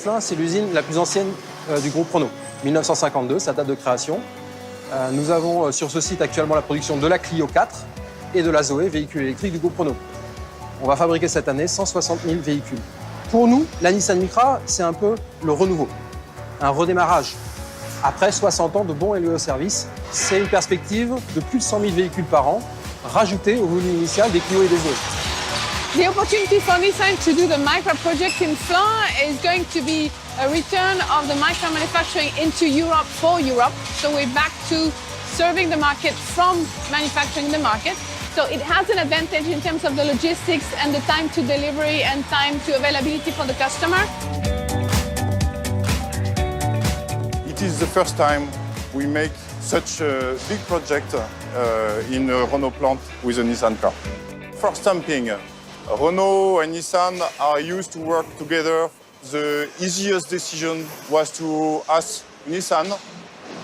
Conflans, c'est l'usine la plus ancienne du groupe Renault. 1952, sa date de création. Nous avons sur ce site actuellement la production de la Clio 4 et de la Zoé, véhicule électrique du groupe Renault. On va fabriquer cette année 160 000 véhicules. Pour nous, la Nissan Micra, c'est un peu le renouveau, un redémarrage. Après 60 ans de bons et loyaux services, c'est une perspective de plus de 100 000 véhicules par an, rajoutés au volume initial des Clio et des Zoé. The opportunity for Nissan to do the Micra project in Flins is going to be a return of the Micra manufacturing into Europe for Europe. So we're back to serving the market from manufacturing the market. So it has an advantage in terms of the logistics and the time to delivery and time to availability for the customer. It is the first time we make such a big project in a Renault plant with a Nissan car. For stamping, Renault and Nissan are used to work together. The easiest decision was to ask Nissan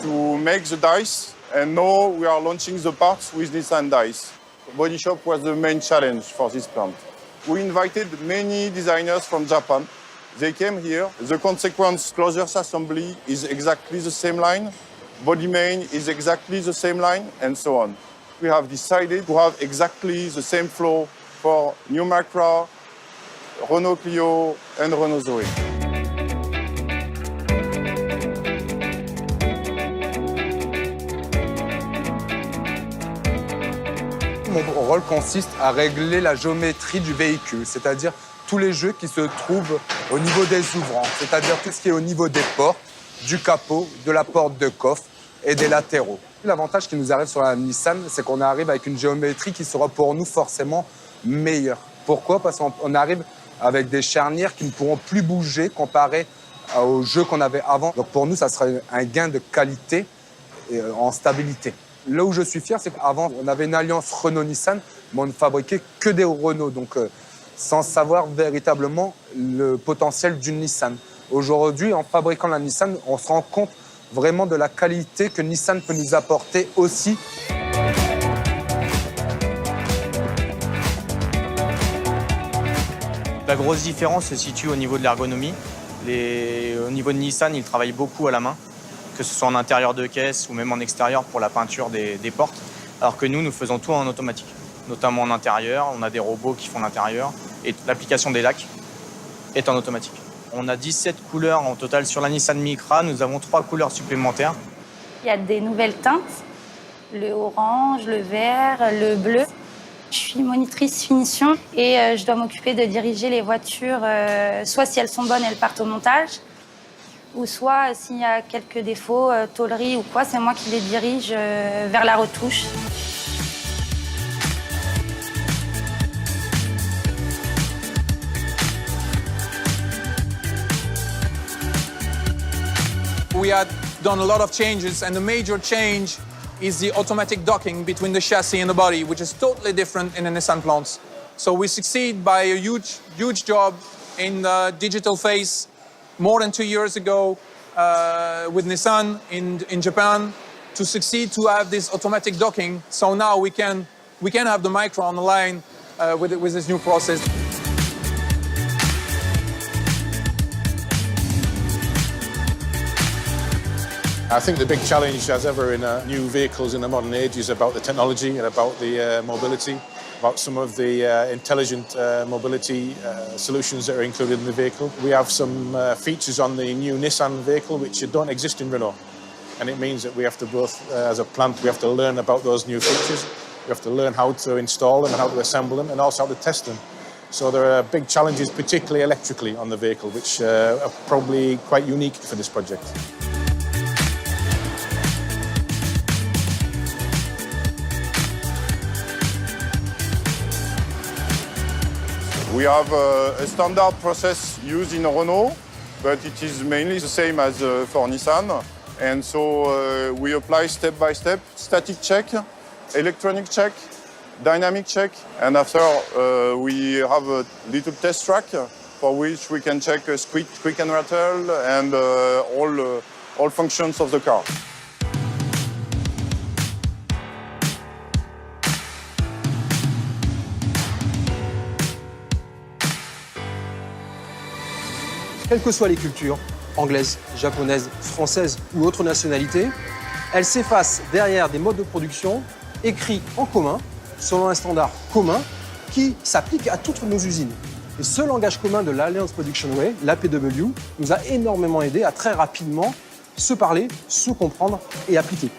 to make the dice, and now we are launching the parts with Nissan dice. Body shop was the main challenge for this plant. We invited many designers from Japan. They came here. The consequence closures assembly is exactly the same line. Body main is exactly the same line, and so on. We have decided to have exactly the same flow for new Micra, Renault Clio, and Renault Zoe. Mon rôle consiste à régler la géométrie du véhicule, c'est-à-dire tous les jeux qui se trouvent au niveau des ouvrants, c'est-à-dire tout ce qui est au niveau des portes, du capot, de la porte de coffre et des latéraux. L'avantage qui nous arrive sur la Nissan, c'est qu'on arrive avec une géométrie qui sera pour nous forcément meilleure. Pourquoi? Parce qu'on arrive avec des charnières qui ne pourront plus bouger comparé aux jeux qu'on avait avant. Donc pour nous, ça serait un gain de qualité et en stabilité. Là où je suis fier, c'est qu'avant, on avait une alliance Renault-Nissan, mais on ne fabriquait que des Renault, donc sans savoir véritablement le potentiel d'une Nissan. Aujourd'hui, en fabriquant la Nissan, on se rend compte vraiment de la qualité que Nissan peut nous apporter aussi. La grosse différence se situe au niveau de l'ergonomie. Au niveau de Nissan, ils travaillent beaucoup à la main, que ce soit en intérieur de caisse ou même en extérieur pour la peinture des portes, alors que nous faisons tout en automatique, notamment en intérieur. On a des robots qui font l'intérieur et l'application des lacs est en automatique. On a 17 couleurs en total sur la Nissan Micra. Nous avons 3 couleurs supplémentaires. Il y a des nouvelles teintes, le orange, le vert, le bleu. Je suis monitrice finition et je dois m'occuper de diriger les voitures, soit si elles sont bonnes, elles partent au montage, ou soit s'il y a quelques défauts, tôlerie ou quoi, c'est moi qui les dirige vers la retouche. We had done a lot of changes, and the major change is the automatic docking between the chassis and the body, which is totally different in the Nissan plants. So we succeed by a huge job in the digital phase more than 2 years ago with Nissan in Japan to succeed to have this automatic docking. So now we can have the Micra on the line with this new process. I think the big challenge, as ever in new vehicles in the modern age, is about the technology and about the mobility, about some of the intelligent mobility solutions that are included in the vehicle. We have some features on the new Nissan vehicle which don't exist in Renault. And it means that we have to both, as a plant, we have to learn about those new features. We have to learn how to install them and how to assemble them and also how to test them. So there are big challenges, particularly electrically, on the vehicle, which are probably quite unique for this project. We have a standard process used in Renault, but it is mainly the same as for Nissan. And so we apply step by step, static check, electronic check, dynamic check, and after we have a little test track for which we can check squeak and rattle and all functions of the car. quelles que soient les cultures, anglaises, japonaises, françaises ou autres nationalités, elles s'effacent derrière des modes de production écrits en commun, selon un standard commun qui s'applique à toutes nos usines. Et ce langage commun de l'Alliance Production Way, l'APW, nous a énormément aidé à très rapidement se parler, se comprendre et appliquer.